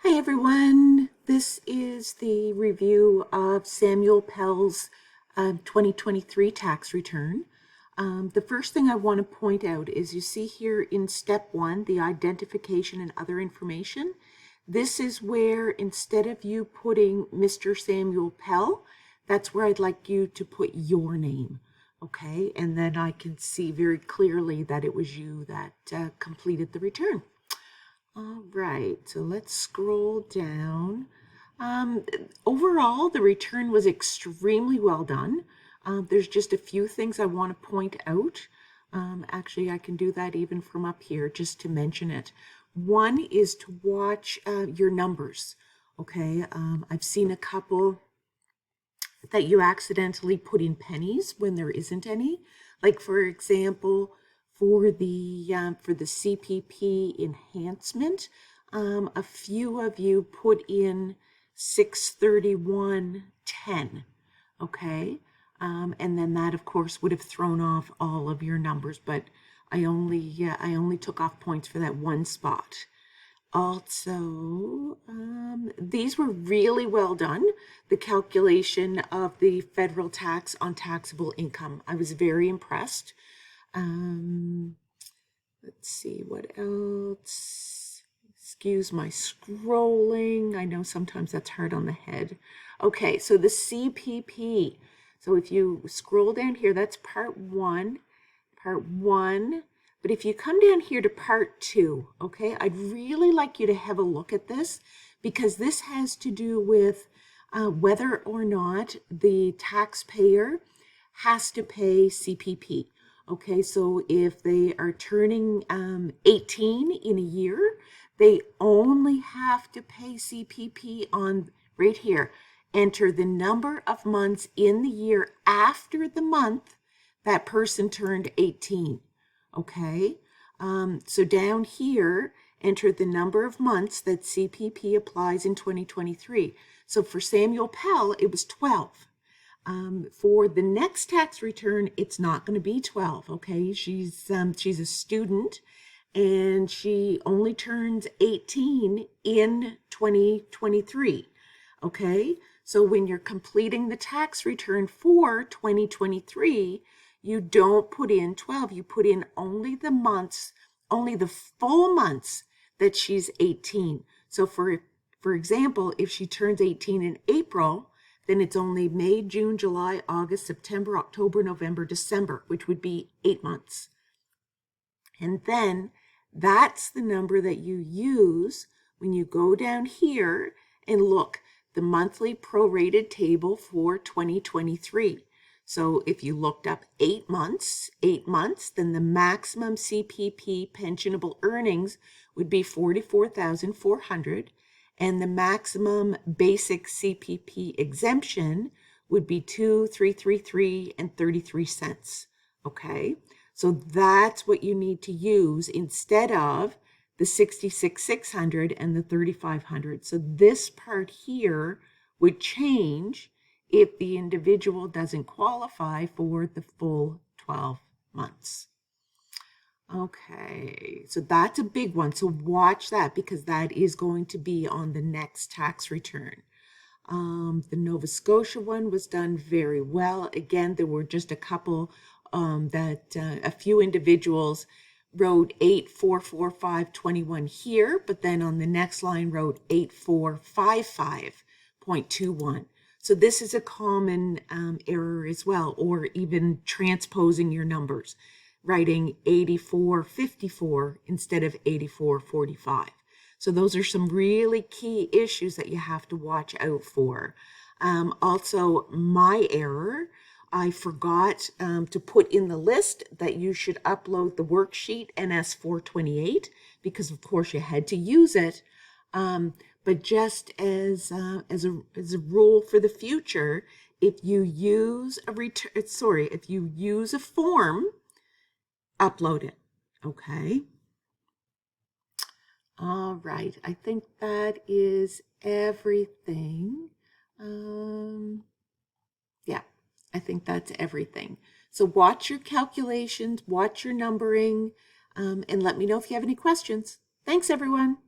Hi everyone, this is the review of Samuel Pell's 2023 tax return. The first thing I want to point out is you see here in step 1, the identification and other information. This is where instead of you putting Mr. Samuel Pell, that's where I'd like you to put your name. Okay, and then I can see very clearly that it was you that completed the return. All right, so let's scroll down. Overall, the return was extremely well done. There's just a few things I want to point out. Actually, I can do that even from up here just to mention it. One is to watch your numbers. Okay, I've seen a couple that you accidentally put in pennies when there isn't any. Like for example, for the CPP enhancement, a few of you put in 631.10, okay? And then that of course would have thrown off all of your numbers, but I only took off points for that one spot. Also, these were really well done. The calculation of the federal tax on taxable income. I was very impressed. Let's see what else. Excuse my scrolling. I know sometimes that's hard on the head. Okay, so the CPP. So if you scroll down here, that's part one. But if you come down here to part 2, okay, I'd really like you to have a look at this because this has to do with whether or not the taxpayer has to pay CPP. Okay, so if they are turning 18 in a year, they only have to pay CPP on right here. Enter the number of months in the year after the month that person turned 18. Okay, so down here, enter the number of months that CPP applies in 2023. So for Samuel Pell, it was 12. For the next tax return, it's not going to be 12, okay? She's a student and she only turns 18 in 2023, okay? So when you're completing the tax return for 2023, you don't put in 12, you put in only the months, only the full months that she's 18. So for example, if she turns 18 in April, then it's only May, June, July, August, September, October, November, December, which would be 8 months. And then that's the number that you use when you go down here and look, the monthly prorated table for 2023. So if you looked up 8 months, then the maximum CPP pensionable earnings would be $44,400. And the maximum basic CPP exemption would be $2,333 and 33 cents. Okay, so that's what you need to use instead of the $66,600 and the $3,500. So this part here would change if the individual doesn't qualify for the full 12 months. Okay, so that's a big one. So watch that because that is going to be on the next tax return. The Nova Scotia one was done very well. Again, there were just a couple a few individuals wrote 844521 here, but then on the next line wrote 8455.21. So this is a common error as well, or even transposing your numbers, writing 8454 instead of 8445. So those are some really key issues that you have to watch out for. Also, my error, I forgot to put in the list that you should upload the worksheet NS428 because of course you had to use it. But just as a rule for the future, if you use a form, upload it. Okay. All right. I think that is everything. Yeah, I think that's everything. So watch your calculations, watch your numbering, and let me know if you have any questions. Thanks, everyone.